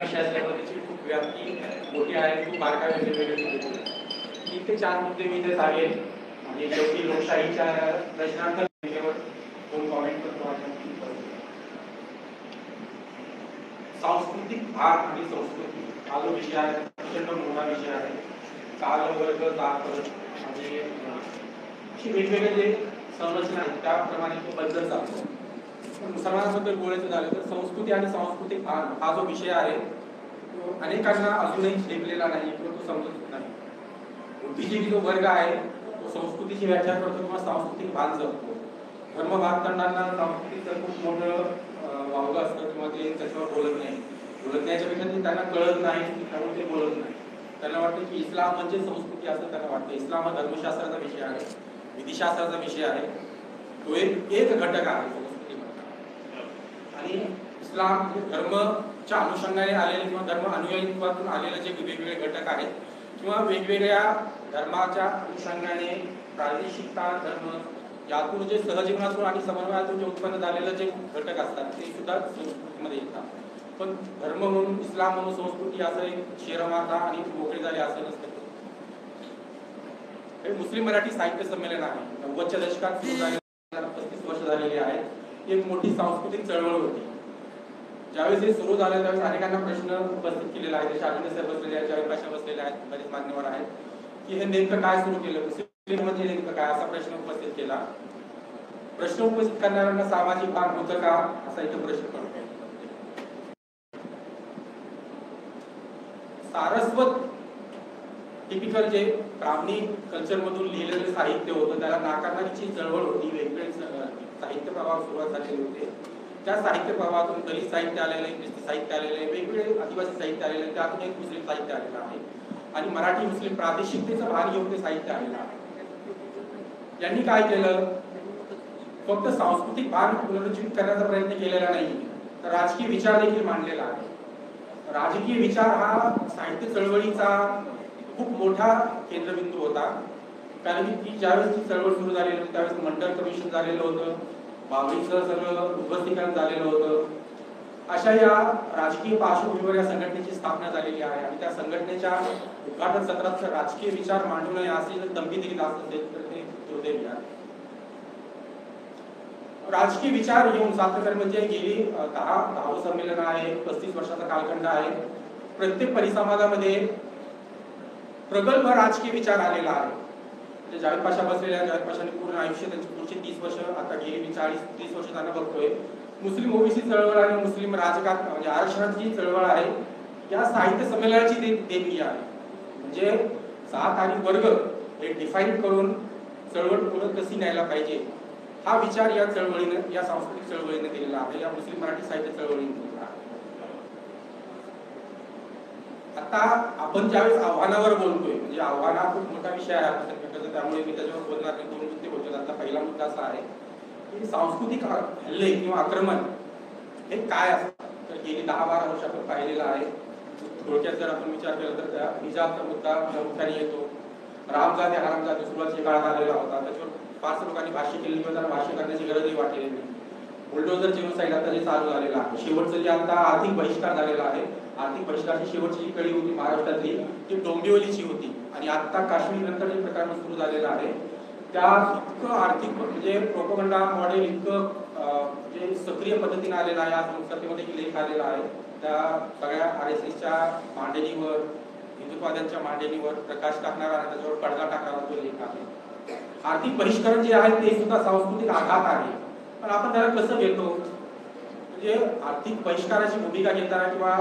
अशा असल्यामुळे खूप व्याप्ती मोठी आहे, खूप बारकावे वेगवेगळे मुद्दे. 3 ते 4 मुद्दे मी इथे सांगेन आणि शेवटी लोकशाहीच्या प्रश्नांतर विषयावर 2 कॉमेंट करतो आणि सांस्कृतिक भाग आणि संस्कृती हा जो विषय आहे प्रचंड मोठा विषय आहे. काल वर्ग जात आणि अशी वेगवेगळे जे संरचना आहेत त्याप्रमाणे तो बदलत जातो. मुसलमानांबद्दल बोलायचं झालं तर संस्कृती आणि सांस्कृतिक भाग हा जो विषय आहे तो अनेकांना अजूनही झेपलेला नाही किंवा तो समजत नाही. बुद्धिजीवी जो वर्ग आहे तो संस्कृतीची व्याख्या करतो किंवा सांस्कृतिक भाग जपतो. धर्म बांधताना सांस्कृतिक खूप मोठं वावगं असतं किंवा ते त्याच्यावर बोलत नाही. बोलत नाहीच्या पेक्षा ते त्यांना कळत नाही त्यामुळे ते बोलत नाही. त्यांना वाटतं की इस्लाम म्हणजे संस्कृती असं त्यांना वाटतं. इस्लाम हा धर्मशास्त्राचा विषय आहे, विधिशास्त्राचा विषय आहे. तो एक घटक आहे संस्कृतीमध्ये. आणि इस्लाम धर्मच्या अनुषंगाने आलेले किंवा धर्म अनुयायीत्वातून आलेले जे वेगवेगळे घटक आहेत किंवा वेगवेगळ्या धर्माच्या अनुषंगाने प्रादेशिकता धर्म यातून जे सहजीवनातून आणि समन्वयातून जे उत्पन्न झालेलं जे घटक असतात ते सुद्धा संस्कृतीमध्ये येतात. पण धर्म म्हणून इस्लाम म्हणून संस्कृती असं एक शेरमाता आणि मोकळे झाले असं नसतं. हे मुस्लिम मराठी साहित्य संमेलन आहे. 90च्या दशकात सुरू झालेलं 35 वर्ष झालेली आहेत. एक मोठी सांस्कृतिक चळवळ होती. ज्यावेळेस हे सुरू झालं त्यावेळेस अनेकांना प्रश्न उपस्थित केलेला आहे. शाळेने सर बसलेले आहेत, जावेद पाशा बसलेले आहेत, बरेच मान्यवर आहेत की हे नेमकं काय सुरू केलं, मुस्लिममध्ये नेमकं काय असा प्रश्न उपस्थित केला. प्रश्न उपस्थित करणाऱ्यांना सामाजिक भान होतं का असा इथं प्रश्न पडतो. सारस्वत टिपिकल जे ब्राह्मणी कल्चर मधून लिहिलेलं साहित्य होतं त्याला नाकारण्याची चळवळ होती. वेगवेगळे साहित्य प्रवाह सुरुवात झालेले होते. त्या साहित्य प्रवाहातून दलित साहित्य आलेले, ख्रिस्ती साहित्य आलेले, वेगवेगळे आदिवासी साहित्य आलेले, त्यातून एक मुस्लिम साहित्य आलेलं आहे आणि मराठी मुस्लिम प्रादेशिकतेचं भान घेऊन ते साहित्य आलेलं आहे. यांनी काय केलं, फक्त सांस्कृतिक भान पुनरुज्जीवित करण्याचा प्रयत्न केलेला नाही तर राजकीय विचार देखील मांडलेला आहे. राजकीय विचार हा साहित्य चळवळीचा खूप मोठा केंद्रबिंदू होता. कारण की ज्यावेळेस ती चळवळ सुरू झालेली होती त्यावेळेस मंडल कमिशन झालेलं होतं, बावळीचं सगळं उद्ध्वस्तीकरण झालेलं होतं. अशा या राजकीय पार्श्वभूमीवर या संघटनेची स्थापना झालेली आहे आणि त्या संघटनेच्या उद्घाटन सत्रात राजकीय विचार मांडू नये असे जर तंबी दिली असेल तर ते दुर्दैवी आहे. राजकीय विचार घेऊन सातत्याने म्हणजे गेली 10 संमेलन आहे, 35 वर्षाचा कालखंड आहे. प्रत्येक परिसमाजामध्ये प्रगल्भ राजकीय विचार आलेला आहे. म्हणजे जावेद पाशा बसलेल्या जावेद पाशांनी पूर्ण आयुष्य त्यांची पुढची 30 वर्ष आता गेली 40-30 वर्ष त्यांना बघतोय. मुस्लिम ओबीसी चळवळ आणि मुस्लिम राजकारण म्हणजे आरक्षणाची चळवळ आहे या साहित्य संमेलनाची देणगी आहे. म्हणजे जात आणि वर्ग हे डिफाईन करून चळवळ पुढे कशी न्यायला पाहिजे हा विचार या चळवळीने, या सांस्कृतिक चळवळीने केलेला आहे, या मुस्लिम मराठी साहित्य चळवळीने केलेला आहे. आता आपण ज्यावेळेस आव्हानावर बोलतोय म्हणजे आव्हान हा खूप मोठा विषय आहे त्यामुळे मी त्याच्यावर बोलणार नाही. 2 मुद्दे बोलतो. आता पहिला मुद्दा असा आहे की सांस्कृतिक हल्ले किंवा आक्रमण हे काय असतं. तर गेली 10-12 वर्ष आपण पाहिलेलं आहे. थोडक्यात जर आपण विचार केला तर त्या हिजाबचा मुद्दा प्रामुख्याने येतो. रामजादे हरामजादे सुरुवातीच्या काळात आलेला होता. त्याच्यावर फारच लोकांनी भाष्य केली किंवा त्याला भाष्य करण्याची गरजही वाटलेली नाही. बुलडोझर जेनोसाईड आता जे चालू झालेलं आहे, शेवटचं जे आता आर्थिक बहिष्कार झालेला आहे, आर्थिक बहिष्काराची शेवटची जी कडी होती महाराष्ट्रातली ती डोंबिवलीची होती आणि आता काश्मीर नंतर जे प्रकरण सुरू झालेलं आहे त्या इतकं आर्थिक म्हणजे प्रोपगंडा मॉडेल इतकं जे सक्रिय पद्धतीने आलेलं आहे. आज लोकसभेमध्ये लेख आलेला आहे त्या सगळ्या RSSच्या मांडणीवर, हिंदुत्ववाद्यांच्या मांडणीवर प्रकाश टाकणारा आणि त्याच्यावर पडदा टाकणारा तो लेख आहे. आर्थिक बहिष्करण जे आहे ते सुद्धा सांस्कृतिक आघात आहे. पण आपण त्याला कसं घेतो म्हणजे आर्थिक बहिष्काराची भूमिका घेताना किंवा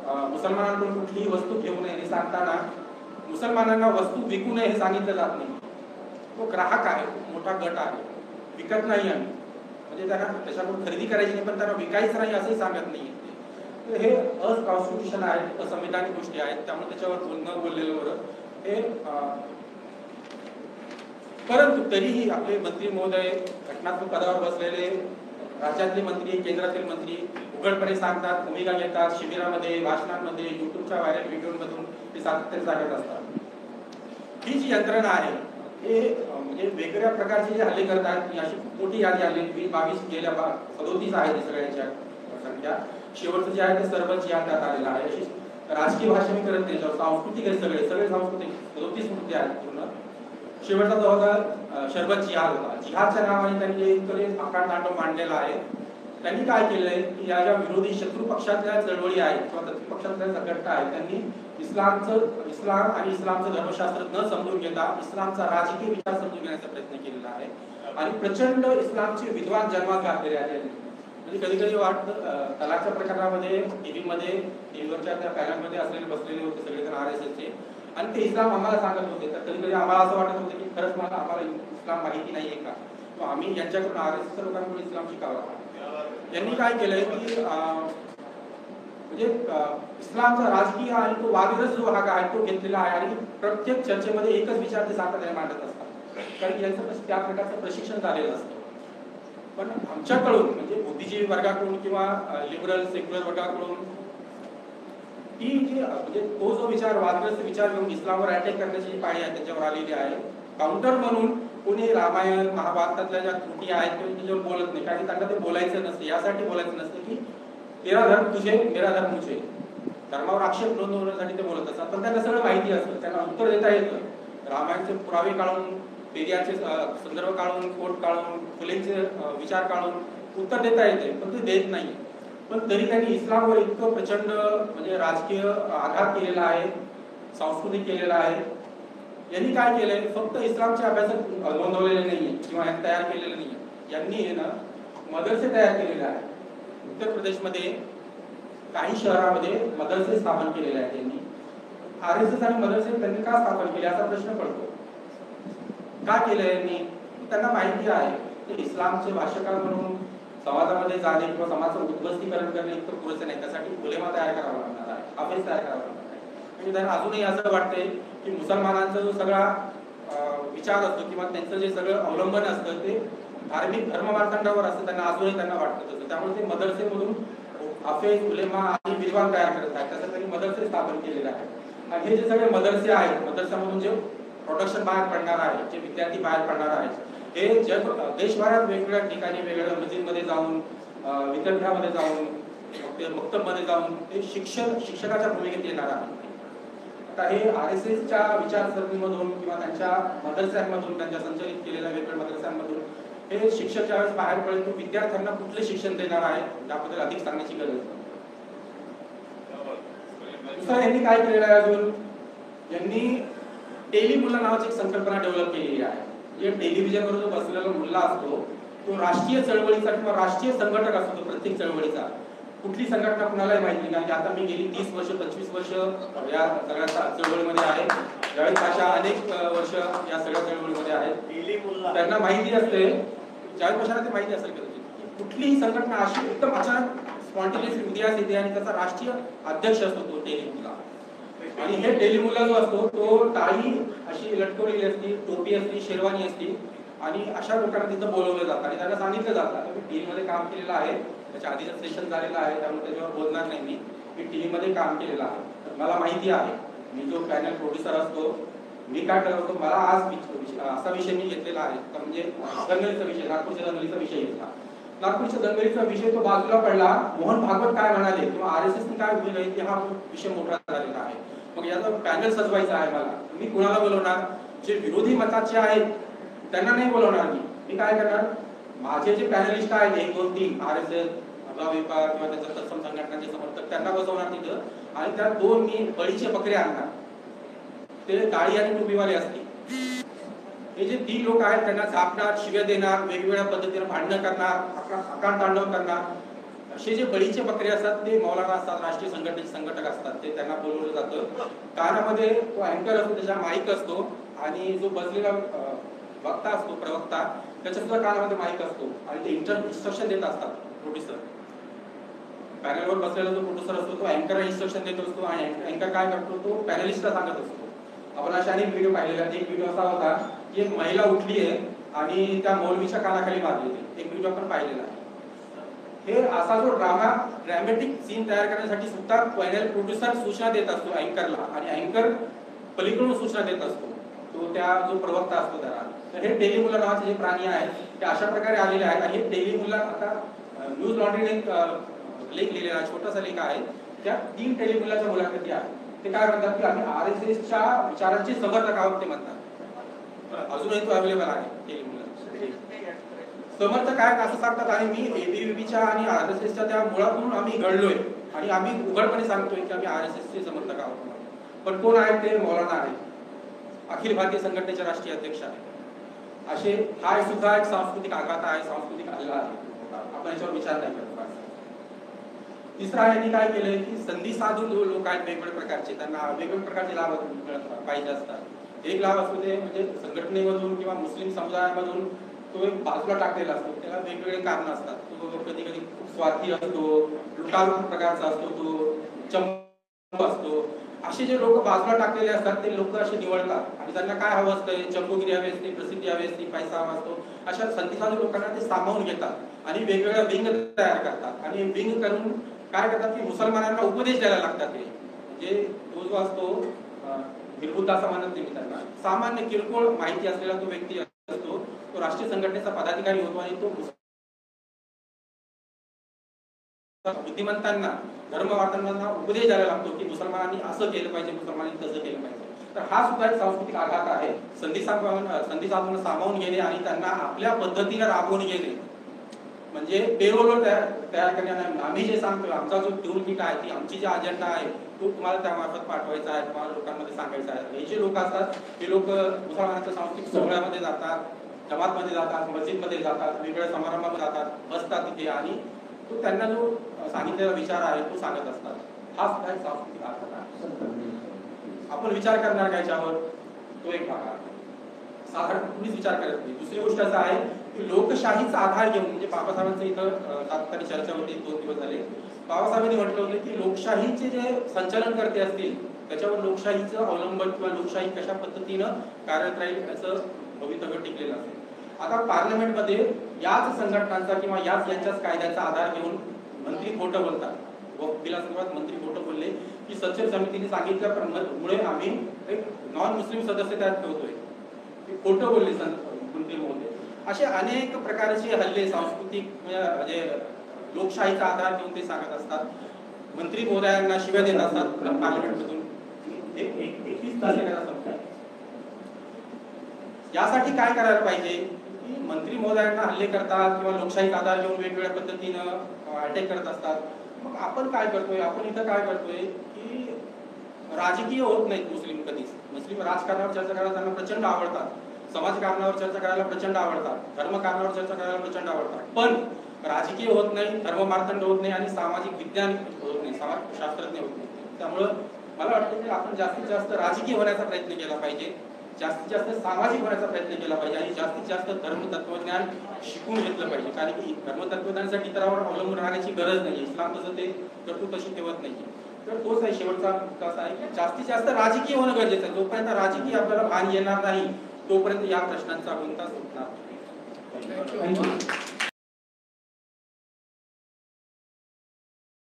मुसलमानांकडून कुठलीही वस्तू घेऊ नये हे सांगताना मुसलमानांना वस्तू विकू नये हे सांगितलं जात नाही. तो ग्राहक आहे, मोठा गट आहे, विकत नाही आम्ही म्हणजे त्यांना त्याच्याकडून खरेदी करायची नाही पण त्यांना विकायचं नाही असंही सांगत नाही. तर हे अकॉन्स्टिट्यूशन आहे, असंविधानिक गोष्टी आहेत. त्यामुळे त्याच्यावर न बोललेलं बरं हे. परंतु तरीही आपले मंत्री महोदय घटनात्मक पदावर बसलेले राज्यातले मंत्री, केंद्रातील मंत्री उघडपणे सांगतात, भूमिका घेतात, शिबिरामध्ये, भाषणांमध्ये, युट्यूबच्या व्हायरल व्हिडिओमधून ते सातत्याने सांगत असतात. ही जी यंत्रणा आहे हे म्हणजे वेगवेगळ्या प्रकारचे जे हल्ले करतात अशी खूप मोठी यादी आली. 20-22 गेल्या 37 आहे सगळ्यांच्या संख्या. शेवटचं जे आहे ते सरबत जिहाद त्यात आलेलं आहे. अशी राजकीय भाषा मी करत नाही, सांस्कृतिक आहे, सगळे सगळे सांस्कृतिक 32 मुद्दे आहेत पूर्ण. शेवटचा जो होता शरबत जिहाद होता. जिहादच्या नावाने त्यांनी एक आकांड तांडव मांडलेला आहे. त्यांनी काय केलंय की या ज्या विरोधी शत्रू पक्षातल्या चळवळी आहेत किंवा शत्रू पक्षातल्या संघटना आहेत, त्यांनी इस्लाम आणि इस्लामचं धर्मशास्त्र न समजून घेता इस्लामचा राजकीय विचार समजून घेण्याचा प्रयत्न केलेला आहे आणि प्रचंड इस्लामचे विद्वान जन्मात घातलेले आहेत. म्हणजे कधी कधी वाटतं तलाकच्या प्रकरणामध्ये टीव्हीवरच्या त्या पॅनलमध्ये बसलेले होते सगळेजण RSSचे आणि ते इस्लाम आम्हाला सांगत होते. तर कधी कधी आम्हाला असं वाटत होतं की खरंच आम्हाला इस्लाम माहिती नाहीये का, किंवा आम्ही यांच्याकडून RSS लोकांकडून इस्लाम शिकावा. यांनी काय केलंय की म्हणजे इस्लामचा राजकीय आणि तो वादग्रस्त जो भाग आहे तो घेतलेला आहे आणि प्रत्येक चर्चेमध्ये एकच विचार ते सातत्याने मांडत असतात, कारण यांचं त्या प्रकारचं प्रशिक्षण झालेलं असतं. पण आमच्याकडून म्हणजे बुद्धिजीवी वर्गाकडून किंवा लिबरल सेक्युलर वर्गाकडून ती जी म्हणजे तो जो विचार वादग्रस्त विचार घेऊन इस्लामवर अटॅक करण्याची जी पाळी आहे त्याच्यावर आलेली आहे. काउंटर म्हणून कोणी रामायण महाभारतातल्या ज्या त्रुटी आहेत त्याच्यावर बोलत नाही, कारण त्यांना ते बोलायचं नसतं. यासाठी बोलायचं नसतं की तेरा धर्म तुझे मेरा धर्म मुझे, धर्मावर आक्षेप नोंदवण्यासाठी ते बोलत असतात. पण त्यांना सगळं माहिती असतं, त्यांना उत्तर देता येतं. रामायणचे पुरावे काढून, पेरियारचे संदर्भ काढून, कोट काढून, फुलेंचे विचार काढून उत्तर देता येते, पण ते देत नाही. पण तरी त्यांनी इस्लामवर इतकं प्रचंड म्हणजे राजकीय आघात केलेला आहे, सांस्कृतिक केलेला आहे. यांनी काय केलंय, फक्त इस्लामचे अभ्यासक नोंदवलेले नाहीये किंवा तयार केलेले नाहीये. यांनी ना मदरसे तयार केलेले आहे. उत्तर प्रदेशमध्ये काही शहरामध्ये मदरसे स्थापन केलेले आहेत. त्यांनी RSS आणि मदरसे त्यांनी का स्थापन केले असा प्रश्न पडतो. का केलंय यांनी, त्यांना माहिती आहे की इस्लामचे भाष्यकार म्हणून समाजामध्ये जाणे किंवा समाजाचं उद्ध्वस्तीकरण करणे इतकं पुरेसं नाही. त्यासाठी उलेमा तयार करावा लागणार आहे, हाफिज तयार करावा लागणार आहे. म्हणजे त्यांना अजूनही असं वाटतंय की मुसलमानांचा जो सगळा विचार असतो किंवा त्यांचं जे सगळं अवलंबन असतं ते धार्मिक धर्ममार्तंडावर असतं. त्यांना अजूनही त्यांना वाटतं तसं. त्यामुळे ते मदरसेमधून हाफिज उलेमा आणि विद्वान तयार करत आहेत. त्यासाठी त्यांनी मदरसे स्थापन केलेले आहेत. आणि हे जे सगळे मदरसे आहेत, मदरशामधून जे प्रोडक्शन बाहेर पडणार आहे, जे विद्यार्थी बाहेर पडणार आहेत, हे देशभरात वेगवेगळ्या ठिकाणी वेगवेगळ्या मस्जिदमध्ये जाऊन, विद्यापीठामध्ये जाऊन, मक्तबमध्ये जाऊन ते शिक्षकाच्या भूमिकेत येणार आहे. आता हे RSSच्या विचारसरणीमधून किंवा त्यांच्या मदरस्यांमधून, त्यांच्या संचलित केलेल्या वेगवेगळ्या मदरस्यांमधून हे शिक्षक ज्यावेळेस बाहेर पडेल तो विद्यार्थ्यांना कुठले शिक्षण देणार आहे याबद्दल अधिक सांगण्याची गरज आहे. दुसरं यांनी काय केलेलं आहे, अजून यांनी टेलिमुल्ला नावाची एक संकल्पना डेव्हलप केलेली आहे. जे टेलिव्हिजनवर जो बसलेला मुल्ला असतो तो राष्ट्रीय चळवळीचा किंवा राष्ट्रीय संघटक असतो. प्रत्येक चळवळीचा कुठली संघटना कुणालाही माहिती नाही, कारण आता मी गेली 30 वर्ष 25 वर्ष या सगळ्या चळवळीमध्ये आहे. ज्यावेळेस अशा अनेक वर्ष या सगळ्या चळवळीमध्ये आहेत. त्यांना माहिती असते, ज्यावेळेस कशाला ते माहिती असेल की कुठलीही संघटना अशी एकदम अचानक स्पॉन्टेनियसली उदयास येते आणि त्याचा राष्ट्रीय अध्यक्ष असतो तो टेलिमुल्ला. आणि हे टेलिमुल्ला जो असतो तो टाळी अशी लटकवलेली असते, टोपी असते, शेरवानी असते आणि अशा लोकांना तिथं बोलवलं जातं आणि त्यांना सांगितलं जातं की टीव्हीमध्ये काम केलेलं आहे, त्याच्या आधीचं सेशन झालेलं आहे, त्यामुळे त्याच्यावर बोलणार नाही मी टीव्हीमध्ये काम केलेलं आहे. तर मला माहिती आहे, मी जो पॅनल प्रोड्युसर असतो मी काय करतो, मला आज असा विषय मी घेतलेला आहे म्हणजे दंगलीचा विषय, नागपूरच्या दंगलीचा विषय घेतला. नागपूरच्या दंगलीचा विषय तो बाजूला पडला. मोहन भागवत काय म्हणाले किंवा RSSने काय भूमिका घेतली हा विषय मोठा झालेला आहे. मग याचा पॅनल सजवायचा आहे मला. मी कुणाला बोलवणार, जे विरोधी मताचे आहेत त्यांना नाही बोलवणार. मी काय करणार, माझे जे पॅनलिस्ट आहेत 1 2 3 RSS विपा किंवा त्याच्या तत्सम संघटनांचे समर्थक त्यांना बसवणार तिथं आणि त्या 2 मी बळीचे बकरे आणणार. ते दाढी आणि टोपीवाले असतील. हे जे 3 लोक आहेत त्यांना झापणार, शिव्या देणार, वेगवेगळ्या पद्धतीने भांडणं करणार, आकांड तांडव करणार. असे जे बळीचे बकरे असतात ते मौलाना असतात, राष्ट्रीय संघटनेचे संघटक असतात. ते त्यांना बोलवलं जातं. कानामध्ये तो अँकर असतो, त्याच्या माईक असतो आणि जो बसलेला वक्ता असतो, प्रवक्ता, त्याच्या सुद्धा कानामध्ये माईक असतो आणि ते इन्स्ट्रक्शन देत असतात. प्रोड्युसर पॅनलवर बसलेला जो प्रोड्युसर असतो तो अँकरला इन्स्ट्रक्शन देत असतो आणि अँकर काय करतो, तो पॅनलिस्टला सांगत असतो. आपण अशा अनेक व्हिडिओ पाहिलेले आहेत. एक व्हिडिओ असा होता की एक महिला उठली आहे आणि त्या मौलवीच्या कानाखाली मारली. एक व्हिडिओ आपण पाहिलेला आहे. हे असा जो ड्रॅमॅटिक सीन तयार करण्यासाठी सुद्धा पॅनल प्रोड्युसर सूचना देत असतो अँकरला आणि अँकर पलीकडून सूचना देत असतो तो त्या जो प्रवक्ता असतो त्याला. तर हे टेलिमुल्ला नावाचे जे प्राणी आहेत ते अशा प्रकारे आलेले आहेत आणि हे टेलिमुल्ला आता न्यूज लॉन्ड्रीने लेख लिहिलेला छोटासा लेख आहे, त्या 3 टेलिमुलाच्या मुलाखती आहेत. ते काय म्हणतात की आम्ही RSSच्या विचारांचे समर्थक आहोत ते म्हणतात. अजूनही तो अवेलेबल आहे टेलिमुला. समर्थक आहेत असं सांगतात आणि मी ABVPच्या आणि RSSच्या त्या मुळातून आम्ही घडलोय आणि आम्ही उघडपणे सांगतोय की आम्ही RSSचे समर्थक आहोत. पण कोण आहेत ते? मौलाना आहे, अखिल भारतीय संघटनेचे राष्ट्रीय अध्यक्ष आहे. असे हा सुद्धा एक सांस्कृतिक आघात आहे, सांस्कृतिक हल्ला आहे. आपण याच्यावर विचार नाही करत. तिसरा यांनी काय केलंय की संधी साधून लोक आहेत वेगवेगळ्या प्रकारचे, त्यांना वेगवेगळ्या प्रकारचे लाभ मिळत पाहिजे असतात. एक लाभ असतो ते म्हणजे संघटनेमधून किंवा मुस्लिम समुदायामधून तो एक बाजूला टाकलेला असतो, त्याला वेगवेगळे कारण असतात. तो कधी कधी खूप स्वार्थी असतो, लुटारू प्रकारचा असतो, तो चंपू असतो. असे जे लोक बाजूला टाकलेले असतात ते लोक असे निवडतात आणि त्यांना काय हवं असतं? चंपूगिरी हवी असते, प्रसिद्धी हवी असते, पैसा हवा असतो. अशा संधीसाधू लोकांना ते सामावून घेतात आणि वेगवेगळ्या विंग तयार करतात आणि विंग करून काय करतात की मुसलमानांना उपदेश द्यायला लागतात. ते म्हणजे तो जो असतो निर्बुद्ध असं म्हणत नाही त्यांना, सामान्य किरकोळ माहिती असलेला तो व्यक्ती असतो, तो राष्ट्रीय संघटनेचा पदाधिकारी होतो आणि तो बुद्धिमंतांना धर्मवार्तांना उपदेश द्यायला लागतो की मुसलमानांनी असं केलं पाहिजे, मुसलमानांनी तसं केलं पाहिजे. तर हा सुद्धा एक सांस्कृतिक आघात आहे. संधी साधून सामावून घेणे आणि त्यांना आपल्या पद्धतीने राबवून घेणे, म्हणजे पेरोल तयार करणे. आम्ही जे सांगतो, आमचा जो टूल किट आहे, ती आमची जी अजेंडा आहे तो तुम्हाला त्यामार्फत पाठवायचा आहे, तुम्हाला लोकांमध्ये सांगायचा आहे. हे जे लोक असतात हे लोक मुसलमानांच्या सांस्कृतिक सोहळ्यामध्ये जातात, जमातमध्ये जातात, मस्जिदमध्ये जातात, वेगवेगळ्या समारंभामध्ये जातात, बसतात तिथे आणि तो त्यांना जो सांगितलेला विचार आहे तो सांगत असतात. हा सुद्धा एक सांस्कृतिक आघात आहे. आपण विचार करणार का याच्यावर? तो एक भाग आहे. साधारण कुणीच विचार करत नाही. दुसरी गोष्ट असं आहे की लोकशाहीचा आधार घेऊन, म्हणजे बाबासाहेबांचं इथं तात्काळ चर्चा होती 2 दिवस झाले. बाबासाहेबांनी म्हटलं होतं की लोकशाहीचे जे संचालनकर्ते असतील त्याच्यावर लोकशाहीचं अवलंबन किंवा लोकशाही कशा पद्धतीनं कार्यरत राहील याचं भवितव्य टिकलेलं असेल. आता पार्लमेंटमध्ये याच संघटनांचा किंवा यांच्याच कायद्याचा आधार घेऊन मंत्री खोटं बोलतात. बिलासंदर्भात मंत्री खोटं बोलले की सचिव समितीने सांगितल्यामुळे आम्ही एक नॉन मुस्लिम सदस्य त्यात ठेवतोय, खोटं बोलले मंत्री महोदय. असे अनेक प्रकारचे हल्ले सांस्कृतिक म्हणजे लोकशाहीचा आधार घेऊन ते सांगत असतात. मंत्री महोदयांना शिव्या देत असतात पार्लमेंटमधून. 21 तारखेला संपतात. यासाठी काय करायला पाहिजे की मंत्री महोदयांना हल्ले करतात किंवा लोकशाहीचा आधार घेऊन वेगवेगळ्या पद्धतीनं अटॅक करत असतात. मग आपण काय करतोय? आपण इथं काय करतोय की राजकीय होत नाहीत मुस्लिम कधीच. मुस्लिम राजकारणावर चर्चा करायला त्यांना प्रचंड आवडतात, समाजकारणावर चर्चा करायला प्रचंड आवडतात, धर्मकारणावर चर्चा करायला प्रचंड आवडतात. पण राजकीय होत नाही, धर्ममार्तंड होत नाही आणि सामाजिक विज्ञान होत नाही, समाजशास्त्रज्ञ होत नाही. त्यामुळं मला वाटतं की आपण जास्तीत जास्त राजकीय होण्याचा प्रयत्न केला पाहिजे, जास्तीत जास्त सामाजिक होण्याचा प्रयत्न केला पाहिजे आणि जास्तीत जास्त धर्मतत्वज्ञान शिकून घेतलं पाहिजे. कारण की धर्मतत्वज्ञानासाठी इतरांवर अवलंबून राहण्याची गरज नाही. इस्लाम तसं ते तरतूद तशी ठेवत नाही. तर तोच आहे शेवटचा मुद्दा असा आहे की जास्तीत जास्त राजकीय होणं गरजेचं आहे. जोपर्यंत राजकीय आपल्याला भान येणार नाही तोपर्यंत या प्रश्नांचा गुंता सुटणार. थँक्यू.